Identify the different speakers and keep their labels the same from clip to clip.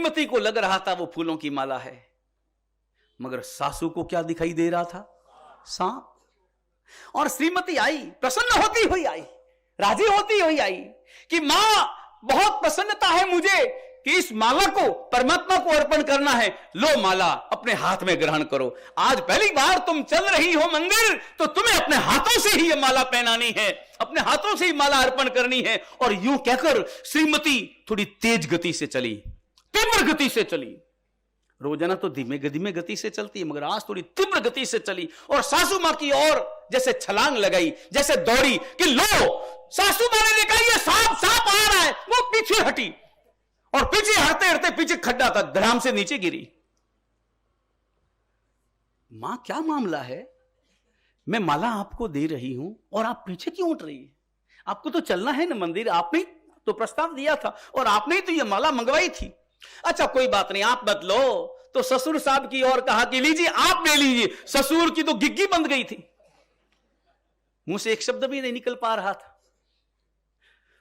Speaker 1: श्रीमती को लग रहा था वो फूलों की माला है, मगर सासू को क्या दिखाई दे रहा था? सांप। और श्रीमती आई, प्रसन्न होती हुई आई, राजी होती हुई आई कि मां बहुत प्रसन्नता है मुझे कि इस माला को परमात्मा को अर्पण करना है। लो माला अपने हाथ में ग्रहण करो। आज पहली बार तुम चल रही हो मंदिर, तो तुम्हें अपने हाथों से ही यह माला पहनानी है, अपने हाथों से ही माला अर्पण करनी है। और यूं कहकर श्रीमती थोड़ी तेज गति से चली, तीव्र गति से चली। रोजाना तो धीमे गति से चलती है, मगर आज थोड़ी तीव्र गति से चली और सासू मां की ओर जैसे छलांग लगाई, जैसे दौड़ी कि लो, सासू मां ने देखा ये सांप सांप आ रहा है। वो पीछे हटी और पीछे हटते हटते पीछे खड्डा था, धड़ाम से नीचे गिरी। मां क्या मामला है? मैं माला आपको दे रही हूं और आप पीछे क्यों उठ रही है? आपको तो चलना है ना मंदिर, आपने तो प्रस्ताव दिया था और आपने ही तो ये माला मंगवाई थी। अच्छा कोई बात नहीं, आप बदलो। तो ससुर साहब की ओर कहा कि लीजिए आप ले लीजिए। ससुर की तो गिग्गी बंद गई थी, मुंह से एक शब्द भी नहीं निकल पा रहा था।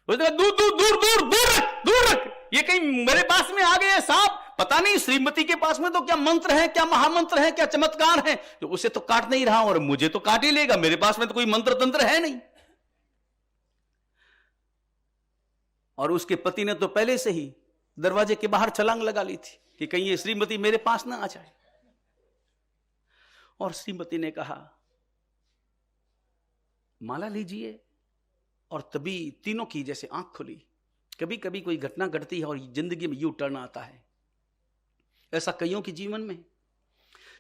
Speaker 1: दूर दूर दूर दूर दूर रख, दूर रख, ये कहीं मेरे पास में आ गए सांप। पता नहीं श्रीमती के पास में तो क्या मंत्र है, क्या महामंत्र है, क्या चमत्कार है, तो उसे तो काट नहीं रहा और मुझे तो काट ही लेगा। मेरे पास में तो कोई मंत्र तंत्र है नहीं। और उसके पति ने तो पहले से ही दरवाजे के बाहर छलांग लगा ली थी कि कहीं ये श्रीमती मेरे पास ना आ जाए। और श्रीमती ने कहा माला लीजिए। और तभी तीनों की जैसे आंख खुली। कभी कभी कोई घटना घटती है और जिंदगी में यू टर्न आता है। ऐसा कईयों के जीवन में,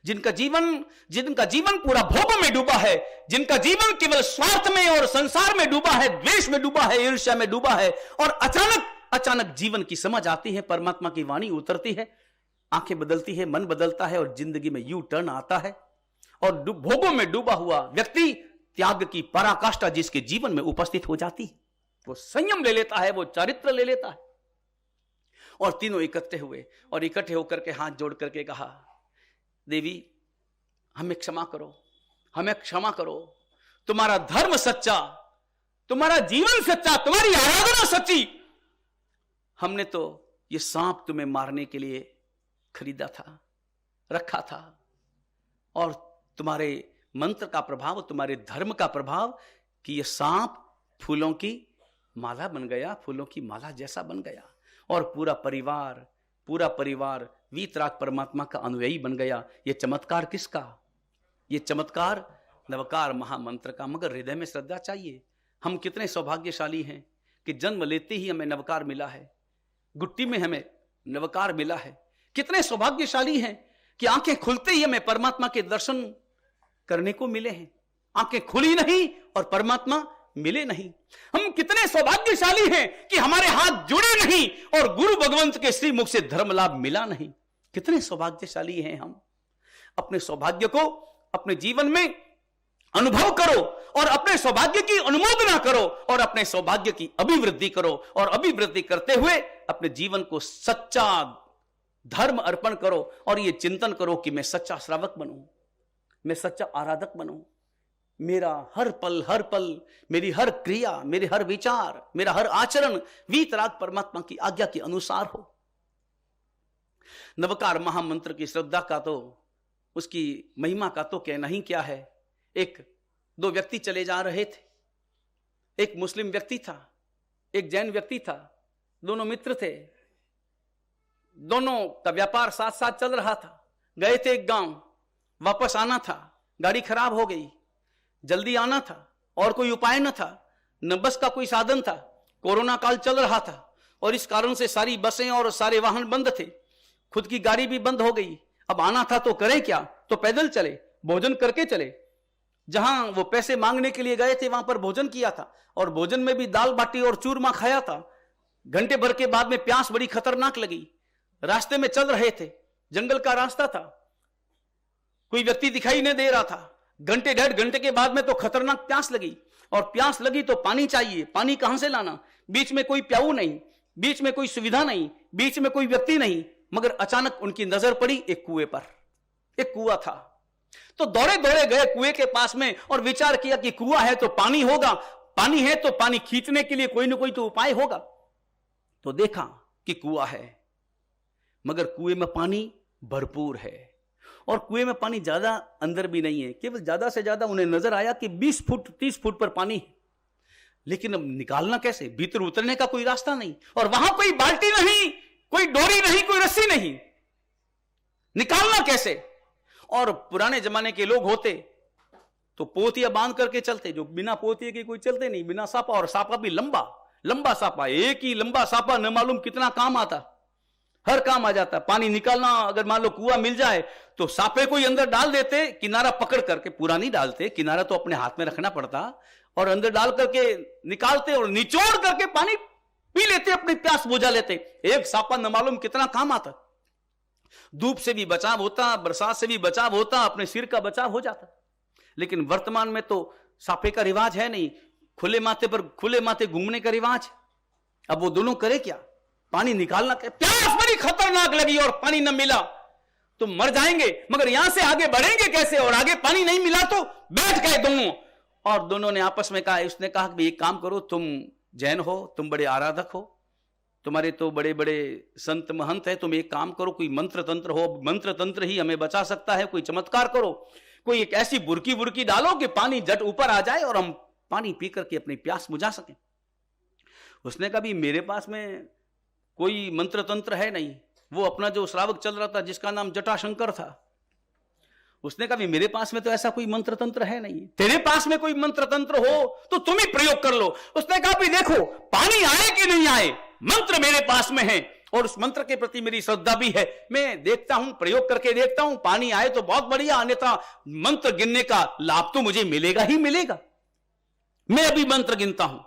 Speaker 1: जिनका जीवन पूरा भोगों में डूबा है, जिनका जीवन केवल स्वार्थ में और संसार में डूबा है, द्वेष में डूबा है, ईर्ष्या में डूबा है, और अचानक जीवन की समझ आती है, परमात्मा की वाणी उतरती है, आंखें बदलती है, मन बदलता है और जिंदगी में यू टर्न आता है। और भोगों में डूबा हुआ व्यक्ति त्याग की पराकाष्ठा जिसके जीवन में उपस्थित हो जाती है, वो संयम ले लेता है, वो चारित्र ले लेता है। और तीनों इकट्ठे हुए और इकट्ठे होकर के हाथ जोड़ करके कहा देवी हमें क्षमा करो, हमें क्षमा करो। तुम्हारा धर्म सच्चा, तुम्हारा जीवन सच्चा, तुम्हारी आराधना सच्ची। हमने तो ये सांप तुम्हें मारने के लिए खरीदा था, रखा था, और तुम्हारे मंत्र का प्रभाव, तुम्हारे धर्म का प्रभाव कि ये सांप फूलों की माला बन गया, फूलों की माला जैसा बन गया। और पूरा परिवार वीतराग परमात्मा का अनुयायी बन गया। ये चमत्कार किसका? ये चमत्कार नवकार महामंत्र का। मगर हृदय में श्रद्धा चाहिए। हम कितने सौभाग्यशाली हैं कि जन्म लेते ही हमें नवकार मिला है, गुट्टी में हमें नवकार मिला है। कितने सौभाग्यशाली हैं कि आंखें खुलते ही हमें परमात्मा के दर्शन करने को मिले हैं। आंखें खुली नहीं और परमात्मा मिले नहीं। हम कितने सौभाग्यशाली हैं कि हमारे हाथ जुड़े नहीं और गुरु भगवंत के श्री मुख से धर्म लाभ मिला नहीं। कितने सौभाग्यशाली हैं हम। अपने सौभाग्य को अपने जीवन में अनुभव करो और अपने सौभाग्य की अनुमोदना करो और अपने सौभाग्य की अभिवृद्धि करो। और अभिवृद्धि करते हुए अपने जीवन को सच्चा धर्म अर्पण करो और यह चिंतन करो कि मैं सच्चा श्रावक बनूं, मैं सच्चा आराधक बनूं। मेरा हर पल, मेरी हर क्रिया, मेरे हर विचार, मेरा हर आचरण वीतराग परमात्मा की आज्ञा के अनुसार हो। नवकार महामंत्र की श्रद्धा का तो, उसकी महिमा का तो कहना ही क्या है। दो व्यक्ति चले जा रहे थे। एक मुस्लिम व्यक्ति था, एक जैन व्यक्ति था। दोनों मित्र थे, दोनों का व्यापार साथ साथ चल रहा था। गए थे एक गांव, वापस आना था, गाड़ी खराब हो गई, जल्दी आना था और कोई उपाय न था, न बस का कोई साधन था। कोरोना काल चल रहा था और इस कारण से सारी बसें और सारे वाहन बंद थे, खुद की गाड़ी भी बंद हो गई। अब आना था तो करें क्या? तो पैदल चले, भोजन करके चले। जहां वो पैसे मांगने के लिए गए थे वहां पर भोजन किया था और भोजन में भी दाल बाटी और चूरमा खाया था। घंटे भर के बाद में प्यास बड़ी खतरनाक लगी। रास्ते में चल रहे थे, जंगल का रास्ता था, कोई व्यक्ति दिखाई नहीं दे रहा था। घंटे डेढ़ घंटे के बाद में तो खतरनाक प्यास लगी और प्यास लगी तो पानी चाहिए। पानी कहां से लाना? बीच में कोई प्याऊ नहीं, बीच में कोई सुविधा नहीं, बीच में कोई व्यक्ति नहीं। मगर अचानक उनकी नजर पड़ी एक कुएं पर। एक कुआं था तो दौड़े दौड़े गए कुएं के पास में और विचार किया कि कुआं है तो पानी होगा, पानी है तो पानी खींचने के लिए कोई ना कोई तो उपाय होगा। तो देखा कि कुआं है, मगर कुएं में पानी भरपूर है, और कुएं में पानी ज्यादा अंदर भी नहीं है, केवल ज्यादा से ज्यादा उन्हें नजर आया कि 20 फुट 30 फुट पर पानी है, लेकिन अब निकालना कैसे, भीतर उतरने का कोई रास्ता नहीं, और वहां कोई बाल्टी नहीं, कोई डोरी नहीं, कोई रस्सी नहीं, निकालना कैसे। और पुराने जमाने के लोग होते तो पोतिया बांध करके चलते, जो बिना पोतिए के कोई चलते नहीं, बिना सापा, और सापा भी लंबा लंबा सापा, एक ही लंबा सापा न मालूम कितना काम आता, हर काम आ जाता। पानी निकालना, अगर मान लो कुआं मिल जाए तो सापे को ही अंदर डाल देते, किनारा पकड़ करके, पूरा नहीं डालते, किनारा तो अपने हाथ में रखना पड़ता, और अंदर डाल करके निकालते और निचोड़ करके पानी पी लेते, अपनी प्यास बुझा लेते। एक सापा न मालूम कितना काम आता, धूप से भी बचाव होता, बरसात से भी बचाव होता, अपने सिर का बचाव हो जाता। लेकिन वर्तमान में तो सापे का रिवाज है नहीं, खुले माथे पर खुले माथे घूमने का रिवाज। अब वो दोनों करे क्या, पानी निकालना, प्यास बड़ी खतरनाक लगी और पानी न मिला तो मर जाएंगे, मगर यहां से आगे बढ़ेंगे कैसे, और आगे पानी नहीं मिला तो बैठ गए दोनों, और दोनों ने आपस में कहा, उसने कहा कि एक काम करो, तुम जैन हो, तुम बड़े आराधक हो, तुम्हारे तो बड़े बड़े संत महंत है, तुम एक काम करो, कोई मंत्र तंत्र हो, मंत्र तंत्र ही हमें बचा सकता है, कोई चमत्कार करो, कोई एक ऐसी बुरकी बुरकी डालो कि पानी जट ऊपर आ जाए और हम पानी पी करके अपनी प्यास बुझा सकें। उसने कहा भी मेरे पास में कोई मंत्र तंत्र है नहीं, वो अपना जो श्रावक चल रहा था जिसका नाम जटाशंकर था, उसने कहा भी मेरे पास में तो ऐसा कोई मंत्र तंत्र है नहीं, तेरे पास में कोई मंत्र तंत्र हो तो तुम ही प्रयोग कर लो। उसने कहा भी देखो, पानी आए कि नहीं आए, मंत्र मेरे पास में है और उस मंत्र के प्रति मेरी श्रद्धा भी है, मैं देखता हूं, प्रयोग करके देखता हूं, पानी आए तो बहुत बढ़िया, अन्यथा मंत्र गिनने का लाभ तो मुझे मिलेगा ही मिलेगा। मैं अभी मंत्र गिनता हूं।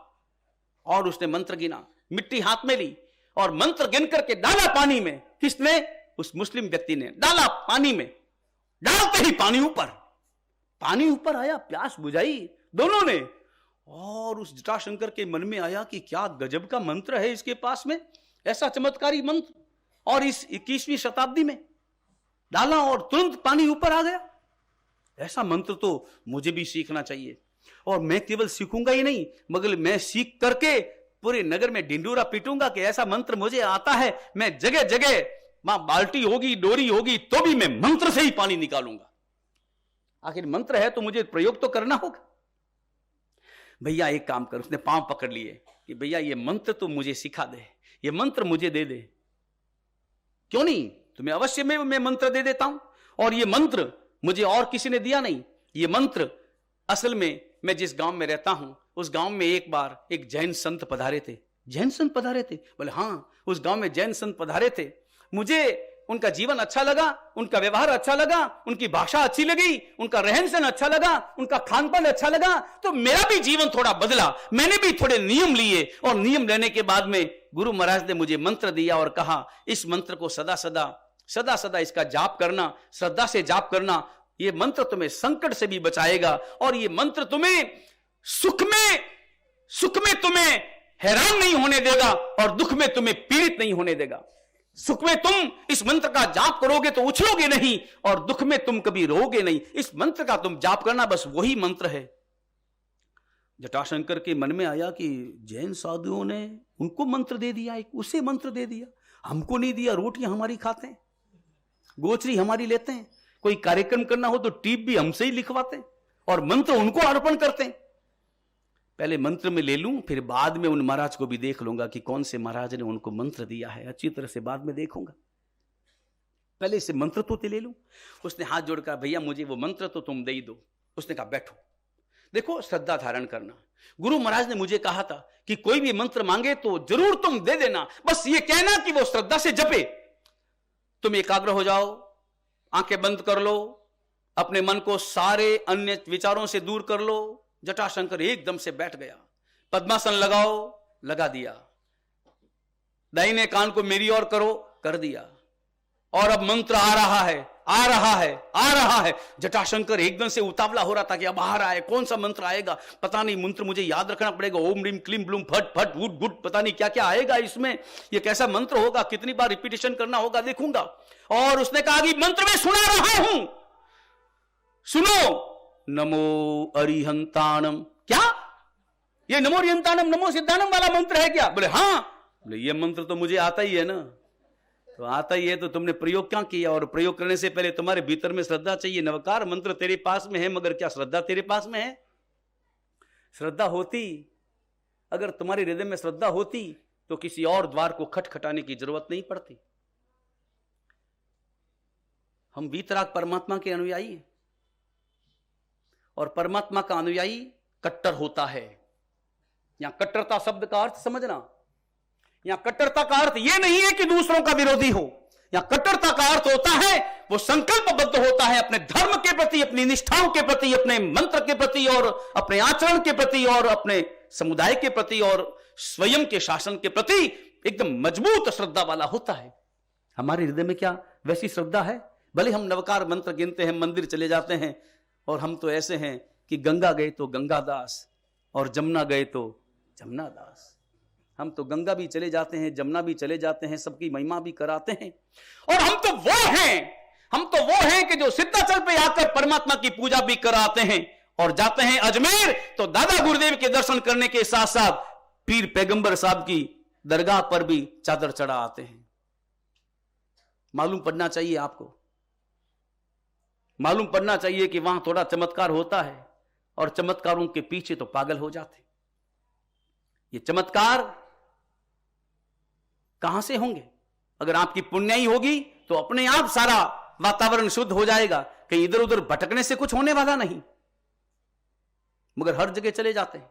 Speaker 1: और उसने मंत्र गिना, मिट्टी हाथ में ली और मंत्र गिन करके डाला पानी में। किसने? उस मुस्लिम व्यक्ति ने डाला पानी में। डालते ही पानी ऊपर आया, प्यास बुझाई दोनों ने। और उस जटाशंकर के मन में आया कि क्या गजब का मंत्र है इसके पास में, ऐसा चमत्कारी मंत्र, और इस 21वीं शताब्दी में डाला और तुरंत पानी ऊपर आ गया। ऐसा मंत्र तो मुझे भी सीखना चाहिए, और मैं केवल सीखूंगा ही नहीं, मगर मैं सीख करके पूरे नगर में ढिंडोरा पीटूंगा कि ऐसा मंत्र मुझे आता है। मैं जगह जगह, वहां बाल्टी होगी, डोरी होगी, तो भी मैं मंत्र से ही पानी निकालूंगा। आखिर मंत्र है तो मुझे प्रयोग तो करना होगा। भैया एक काम कर, उसने पांव पकड़ लिए कि भैया ये मंत्र तो मुझे सिखा दे, ये मंत्र मुझे दे दे। क्यों नहीं, तुम्हें अवश्य में मैं मंत्र दे देता हूं। और ये मंत्र मुझे और किसी ने दिया नहीं। ये मंत्र असल में मैं जिस गांव में रहता हूं, उस गांव में एक बार एक जैन संत पधारे थे। जैन संत पधारे थे? बोले हाँ, उस गांव में जैन संत पधारे थे। मुझे उनका जीवन अच्छा लगा, उनका व्यवहार अच्छा लगा, उनकी भाषा अच्छी लगी, उनका रहन सहन अच्छा लगा, उनका खान पान अच्छा लगा, तो मेरा भी जीवन थोड़ा बदला। मैंने भी थोड़े नियम लिए, और नियम लेने के बाद में गुरु महाराज ने मुझे मंत्र दिया और कहा, इस मंत्र को सदा सदा इसका जाप करना, श्रद्धा से जाप करना। ये मंत्र तुम्हें संकट से भी बचाएगा, और ये मंत्र तुम्हें सुख में तुम्हें हैरान नहीं होने देगा, और दुख में तुम्हें पीड़ित नहीं होने देगा। सुख में तुम इस मंत्र का जाप करोगे तो उछलोगे नहीं, और दुख में तुम कभी रोगे नहीं। इस मंत्र का तुम जाप करना, बस वही मंत्र है। जटाशंकर के मन में आया कि जैन साधुओं ने उनको मंत्र दे दिया, एक उसे मंत्र दे दिया, हमको नहीं दिया। रोटियां हमारी खाते हैं, गोचरी हमारी लेते हैं, कोई कार्यक्रम करना हो तो टीप भी हमसे ही लिखवाते हैं, और मंत्र उनको अर्पण करते हैं। पहले मंत्र में ले लूं, फिर बाद में उन महाराज को भी देख लूंगा कि कौन से महाराज ने उनको मंत्र दिया है, अच्छी तरह से बाद में देखूंगा। पहले इसे मंत्र तो ले लूं। उसने हाथ जोड़कर, भैया मुझे वो मंत्र तो तुम दे ही दो। उसने कहा बैठो, देखो श्रद्धा धारण करना। गुरु महाराज ने मुझे कहा था कि कोई भी मंत्र मांगे तो जरूर तुम दे देना, बस ये कहना कि वो श्रद्धा से जपे। तुम एकाग्र हो जाओ, आंखें बंद कर लो, अपने मन को सारे अन्य विचारों से दूर कर लो। जटाशंकर एकदम से बैठ गया। पद्मासन लगाओ, लगा दिया। दाहिने कान को मेरी ओर करो, कर दिया। और अब मंत्र आ रहा है। जटाशंकर एकदम से उतावला हो रहा था कि अब आ रहा है, कौन सा मंत्र आएगा, पता नहीं, मंत्र मुझे याद रखना पड़ेगा। ओम रीम क्लीम ब्लूम फट फट वुड गुड, पता नहीं क्या क्या आएगा इसमें, ये कैसा मंत्र होगा, कितनी बार रिपीटेशन करना होगा, देखूंगा। और उसने कहा कि मंत्र में सुना रहा हूं, सुनो। नमो अरिहंताणम। क्या ये नमो अरिहंताणम, नमो सिद्धानम वाला मंत्र है क्या? बोले हाँ। बोले ये मंत्र तो मुझे आता ही है ना, तो आता ही है तो तुमने प्रयोग क्या किया? और प्रयोग करने से पहले तुम्हारे भीतर में श्रद्धा चाहिए। नवकार मंत्र तेरे पास में है, मगर क्या श्रद्धा तेरे पास में है? श्रद्धा होती, अगर तुम्हारे हृदय में श्रद्धा होती तो किसी और द्वार को खटखटाने की जरूरत नहीं पड़ती। हम वीतराग परमात्मा के अनुयायी हैं, और परमात्मा का अनुयायी कट्टर होता है। यहां कट्टरता शब्द का अर्थ समझना, यहां कट्टरता का अर्थ यह नहीं है कि दूसरों का विरोधी हो। यहां कट्टरता का अर्थ होता है वो संकल्पबद्ध होता है अपने धर्म के प्रति, अपनी निष्ठाओं के प्रति, अपने मंत्र के प्रति और अपने आचरण के प्रति और अपने समुदाय के प्रति और स्वयं के शासन के प्रति एकदम मजबूत श्रद्धा वाला होता है। हमारे हृदय में क्या वैसी श्रद्धा है? भले हम नवकार मंत्र गिनते हैं, मंदिर चले जाते हैं, और हम तो ऐसे हैं कि गंगा गए तो गंगादास और जमुना गए तो जमुना दास। हम तो गंगा भी चले जाते हैं, जमुना भी चले जाते हैं, सबकी महिमा भी कराते हैं। और हम तो वो हैं कि जो सिद्धाचल पे आकर परमात्मा की पूजा भी कराते हैं, और जाते हैं अजमेर तो दादा गुरुदेव के दर्शन करने के साथ साथ पीर पैगंबर साहब की दरगाह पर भी चादर चढ़ा आते हैं। मालूम पड़ना चाहिए आपको, मालूम पड़ना चाहिए कि वहां थोड़ा चमत्कार होता है, और चमत्कारों के पीछे तो पागल हो जाते। ये चमत्कार कहां से होंगे? अगर आपकी पुण्याई होगी तो अपने आप सारा वातावरण शुद्ध हो जाएगा, कहीं इधर उधर भटकने से कुछ होने वाला नहीं। मगर हर जगह चले जाते हैं।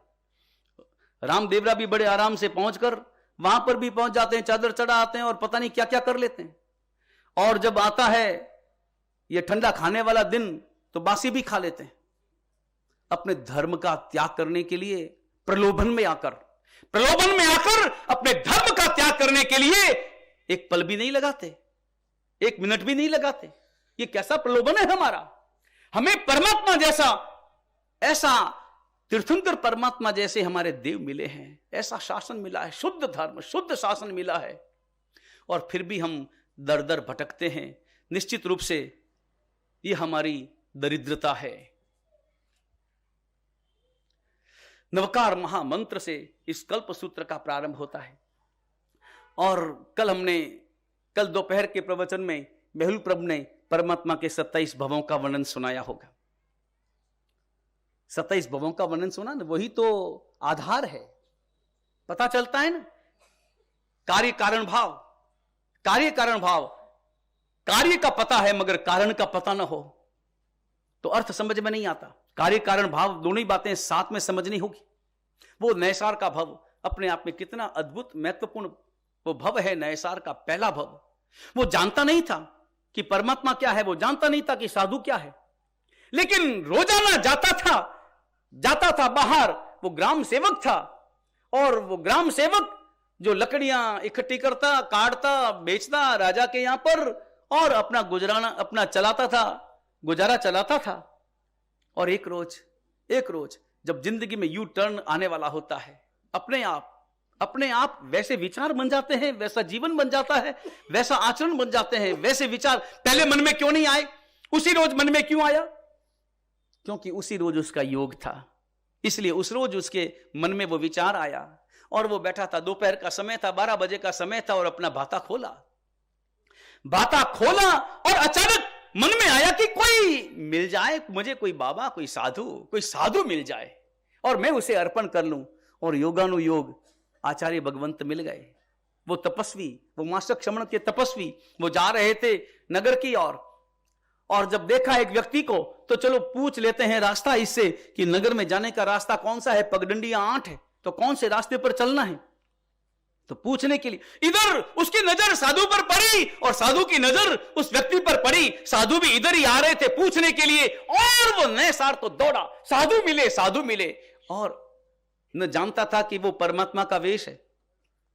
Speaker 1: रामदेवरा भी बड़े आराम से पहुंचकर वहां पर भी पहुंच जाते हैं, चादर चढ़ा आते हैं और पता नहीं क्या क्या कर लेते हैं। और जब आता है ये ठंडा खाने वाला दिन तो बासी भी खा लेते हैं। अपने धर्म का त्याग करने के लिए प्रलोभन में आकर अपने धर्म का त्याग करने के लिए एक पल भी नहीं लगाते, एक मिनट भी नहीं लगाते। ये कैसा प्रलोभन है हमारा? हमें परमात्मा जैसा, ऐसा तीर्थंकर परमात्मा जैसे हमारे देव मिले हैं, ऐसा शासन मिला है, शुद्ध धर्म शुद्ध शासन मिला है, और फिर भी हम दर दर भटकते हैं। निश्चित रूप से ये हमारी दरिद्रता है। नवकार महामंत्र से इस कल्प सूत्र का प्रारंभ होता है। और कल दोपहर के प्रवचन में मेहुल प्रभु ने परमात्मा के 27 भवों का वर्णन सुनाया होगा। 27 भवों का वर्णन सुना ना, वही तो आधार है। पता चलता है ना, कार्य कारण भाव, कार्य का पता है मगर कारण का पता ना हो तो अर्थ समझ में नहीं आता। कार्य कारण भाव दोनों ही बातें साथ में समझनी होगी। वो नैसार का भव अपने आप में कितना अद्भुत महत्वपूर्ण वो भव है। नैसार का पहला भव, वो जानता नहीं था कि परमात्मा क्या है, वो जानता नहीं था कि साधु क्या है, लेकिन रोजाना जाता था बाहर। वो ग्राम सेवक था, और वो ग्राम सेवक जो लकड़ियां इकट्ठी करता, काटता, बेचता राजा के यहां पर, और अपना गुजारा चलाता था। और एक रोज जब जिंदगी में यू टर्न आने वाला होता है, अपने आप वैसे विचार बन जाते हैं, वैसा जीवन बन जाता है, वैसा आचरण बन जाते हैं, वैसे विचार पहले मन में क्यों नहीं आए, उसी रोज मन में क्यों आया? क्योंकि उसी रोज उसका योग था, इसलिए उस रोज उसके मन में वो विचार आया। और वो बैठा था, दोपहर का समय था, 12 बजे का समय था, और अपना भाता खोला और अचानक मन में आया कि कोई मिल जाए मुझे, कोई बाबा, कोई साधु मिल जाए और मैं उसे अर्पण कर लूं। और योगानुयोग आचार्य भगवंत मिल गए। वो तपस्वी, वो मासक श्रमण के तपस्वी, वो जा रहे थे नगर की ओर, और जब देखा एक व्यक्ति को तो चलो पूछ लेते हैं रास्ता इससे कि नगर में जाने का रास्ता कौन सा है। पगडंडियां 8 है, तो कौन से रास्ते पर चलना है? तो पूछने के लिए इधर उसकी नजर साधु पर पड़ी, और साधु की नजर उस व्यक्ति पर पड़ी। साधु भी इधर ही आ रहे थे पूछने के लिए, और वो नैसार तो दौड़ा, साधु मिले। और न जानता था कि वो परमात्मा का वेश है,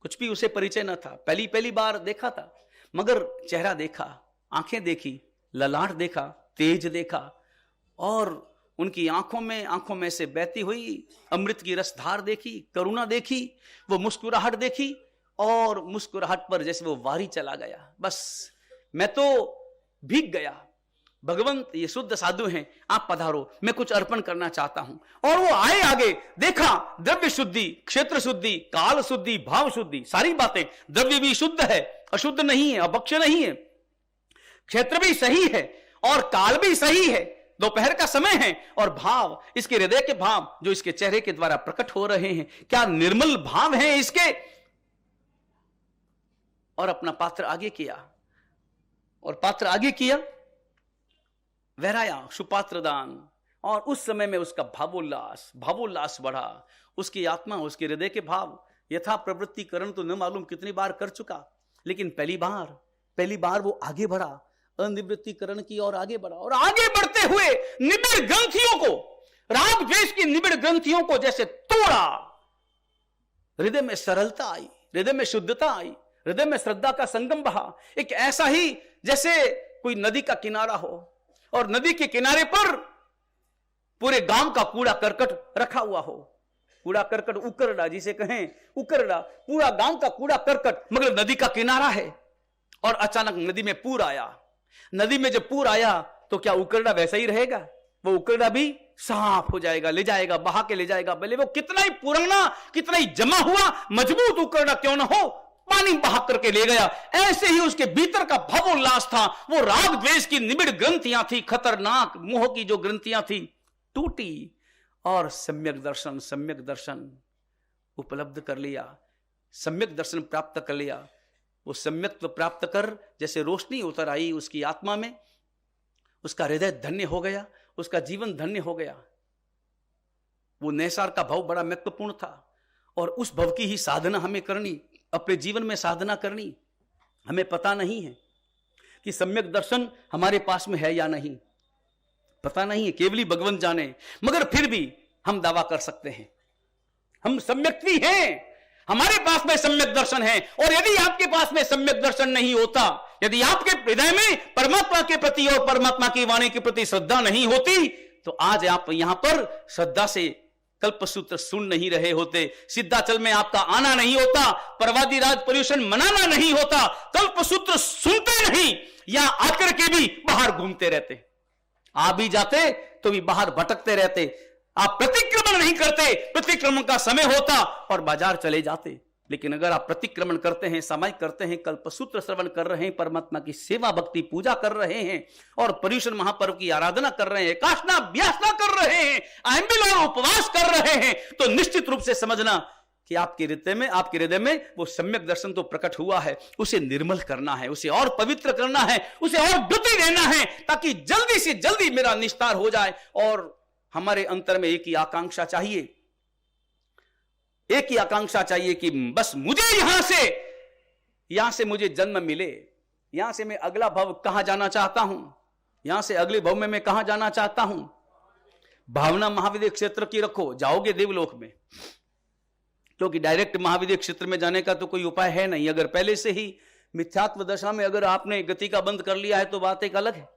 Speaker 1: कुछ भी उसे परिचय न था, पहली बार देखा था, मगर चेहरा देखा, आंखें देखी, ललाट देखा, तेज देखा, और उनकी आंखों में से बहती हुई अमृत की रसधार देखी, करुणा देखी, वो मुस्कुराहट देखी, और मुस्कुराहट पर जैसे वो वारी चला गया। बस मैं तो भीग गया, भगवंत ये शुद्ध साधु हैं, आप पधारो, मैं कुछ अर्पण करना चाहता हूं। और वो आए, आगे देखा, द्रव्य शुद्धि, क्षेत्र शुद्धि, काल शुद्धि, भाव शुद्धि, सारी बातें, द्रव्य भी शुद्ध है, अशुद्ध नहीं है, अभक्ष्य नहीं है, क्षेत्र भी सही है और काल भी सही है, दोपहर का समय है, और भाव, इसके हृदय के भाव जो इसके चेहरे के द्वारा प्रकट हो रहे हैं, क्या निर्मल भाव हैं इसके। और अपना पात्र आगे किया, और पात्र आगे किया, वहराया सुपात्र दान, और उस समय में उसका भावोल्लास बढ़ा, उसकी आत्मा, उसके हृदय के भाव, यथा प्रवृत्तिकरण तो न मालूम कितनी बार कर चुका, लेकिन पहली बार वो आगे बढ़ा, अनिवृत्तिकरण की और आगे बढ़ा, और आगे बढ़ते हुए निबिड़ ग्रंथियों को, राग द्वेष की निबिड़ ग्रंथियों को जैसे तोड़ा, हृदय में सरलता आई, हृदय में शुद्धता आई, हृदय में श्रद्धा का संगम बहा। एक ऐसा ही जैसे कोई नदी का किनारा हो, और नदी के किनारे पर पूरे गांव का कूड़ा करकट रखा हुआ हो, कूड़ा करकट उकरड़ा जिसे कहें, उकरड़ा, पूरा गांव का कूड़ा करकट, मगर नदी का किनारा है, और अचानक नदी में पूर आया। नदी में जब पूर आया तो क्या उकरड़ा वैसा ही रहेगा? वो उकरड़ा भी साफ हो जाएगा, ले जाएगा, बहा के ले जाएगा, भले वो कितना ही पुराना, कितना ही जमा हुआ मजबूत उकरड़ा क्यों ना हो, पानी बहा करके ले गया। ऐसे ही उसके भीतर का भावोल्लास था, वो राग द्वेष की निबिड़ ग्रंथियां थी, खतरनाक मोह की जो ग्रंथियां थी, टूटी, और सम्यक दर्शन उपलब्ध कर लिया, सम्यक दर्शन प्राप्त कर लिया। वो सम्यक्त्व प्राप्त कर जैसे रोशनी उतर आई उसकी आत्मा में, उसका हृदय धन्य हो गया, उसका जीवन धन्य हो गया। वो नैसार का भाव बड़ा महत्वपूर्ण था, और उस भाव की ही साधना हमें करनी, अपने जीवन में साधना करनी। हमें पता नहीं है कि सम्यक दर्शन हमारे पास में है या नहीं, पता नहीं है, केवल भगवंत जाने, मगर फिर भी हम दावा कर सकते हैं हम सम्यक्त्वी हैं, हमारे पास में सम्यक दर्शन है। और यदि आपके पास में सम्यक दर्शन नहीं होता, यदि आपके हृदय में परमात्मा के प्रति और परमात्मा की वाणी के प्रति श्रद्धा नहीं होती, तो आज आप यहां पर श्रद्धा से कल्पसूत्र सुन नहीं रहे होते, सिद्धाचल में आपका आना नहीं होता, परवादी राज पर्यूषण मनाना नहीं होता, कल्पसूत्र सुनते नहीं, या आकर के भी बाहर घूमते रहते, आ भी जाते तो भी बाहर भटकते रहते, आप प्रतिक्रमण नहीं करते, प्रतिक्रमण का समय होता और बाजार चले जाते। लेकिन अगर आप प्रतिक्रमण करते हैं, समाय करते हैं, कल्पसूत्र श्रवण कर रहे हैं, परमात्मा की सेवा भक्ति पूजा कर रहे हैं, और पर्युषण महापर्व की आराधना कर रहे हैं, काष्ठा व्यासना कर रहे हैं, आंबिल और उपवास कर रहे हैं, तो निश्चित रूप से समझना कि आपके हृदय में वो सम्यक दर्शन तो प्रकट हुआ है। उसे निर्मल करना है, उसे और पवित्र करना है, उसे और गति देना है, ताकि जल्दी से जल्दी मेरा निस्तार हो जाए। और हमारे अंतर में एक ही आकांक्षा चाहिए, एक ही आकांक्षा चाहिए कि बस मुझे यहां से मुझे जन्म मिले, यहां से मैं अगला भव कहां जाना चाहता हूं, यहां से अगले भव में मैं कहां जाना चाहता हूं। भावना महाविद्य क्षेत्र की रखो, जाओगे देवलोक में, क्योंकि डायरेक्ट महाविद्य क्षेत्र में जाने का तो कोई उपाय है नहीं। अगर पहले से ही मिथ्यात्व दशा में अगर आपने गति का बंद कर लिया है तो बात एक अलग है,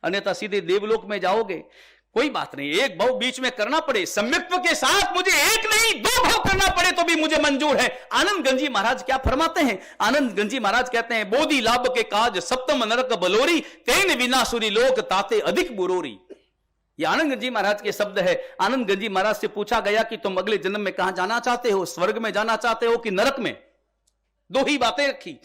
Speaker 1: अन्यथा सीधे देवलोक में जाओगे। कोई बात नहीं, एक भाव बीच में करना पड़े, सम्यक्त्व के साथ मुझे एक नहीं 2 भाव करना पड़े तो भी मुझे मंजूर है। आनंद गंजी महाराज क्या फरमाते हैं? आनंद गंजी महाराज कहते हैं, बोधि लाभ के काज सप्तम नरक बलोरी, तेन विनाशुरी लोक ताते अधिक बुरोरी। ये आनंद गंजी महाराज के शब्द है। आनंद गंजी महाराज से पूछा गया कि तुम अगले जन्म में कहां जाना चाहते हो, स्वर्ग में जाना चाहते हो कि नरक में? 2 ही बातें रखी,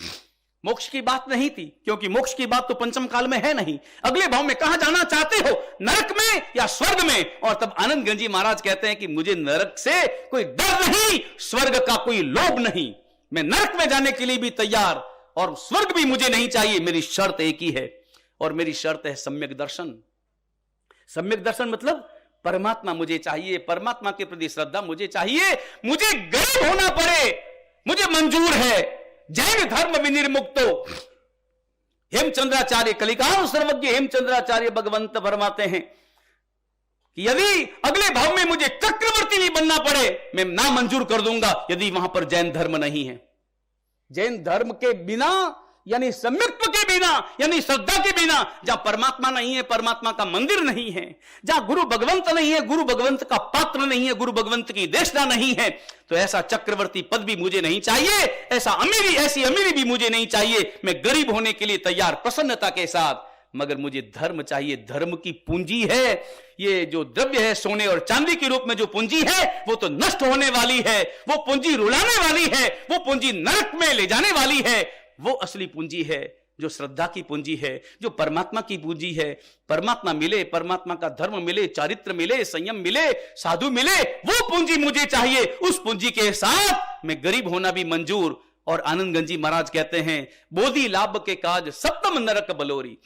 Speaker 1: मोक्ष की बात नहीं थी, क्योंकि मोक्ष की बात तो पंचम काल में है नहीं। अगले भाव में कहां जाना चाहते हो, नरक में या स्वर्ग में? और तब आनंद गंजी महाराज कहते हैं कि मुझे नरक से कोई डर नहीं, स्वर्ग का कोई लोभ नहीं, मैं नरक में जाने के लिए भी तैयार, और स्वर्ग भी मुझे नहीं चाहिए। मेरी शर्त एक ही है, और मेरी शर्त है सम्यक दर्शन। सम्यक दर्शन मतलब परमात्मा मुझे चाहिए, परमात्मा के प्रति श्रद्धा मुझे चाहिए, मुझे गरीब होना पड़े मुझे मंजूर है। जैन धर्म विनिर्मुक्तो, हेमचंद्राचार्य कलिकाल सर्वज्ञ हेमचंद्राचार्य भगवंत फरमाते हैं कि यदि अगले भाव में मुझे चक्रवर्ती भी बनना पड़े, मैं ना मंजूर कर दूंगा, यदि वहां पर जैन धर्म नहीं है। जैन धर्म के बिना, यानी सम्यक्त्व के बिना, यानी श्रद्धा के बिना, जहां परमात्मा नहीं है, परमात्मा का मंदिर नहीं है, जहां गुरु भगवंत नहीं है, गुरु भगवंत का पात्र नहीं है, गुरु भगवंत की देशना नहीं है, तो ऐसा चक्रवर्ती पद भी मुझे नहीं चाहिए, ऐसी अमीरी भी मुझे नहीं चाहिए। मैं गरीब होने के लिए तैयार, प्रसन्नता के साथ मगर मुझे धर्म चाहिए। धर्म की पूंजी है, ये जो द्रव्य है सोने और चांदी के रूप में जो पूंजी है वो तो नष्ट होने वाली है, वो पूंजी रुलाने वाली है, वो पूंजी नरक में ले जाने वाली है। वो असली पूंजी है जो श्रद्धा की पूंजी है, जो परमात्मा की पूंजी है। परमात्मा मिले, परमात्मा का धर्म मिले, चारित्र मिले, संयम मिले, साधु मिले, वो पूंजी मुझे चाहिए। उस पूंजी के साथ मैं गरीब होना भी मंजूर। और आनंद गंजी महाराज कहते हैं, बोधि लाभ के काज सप्तम नरक बलोरी।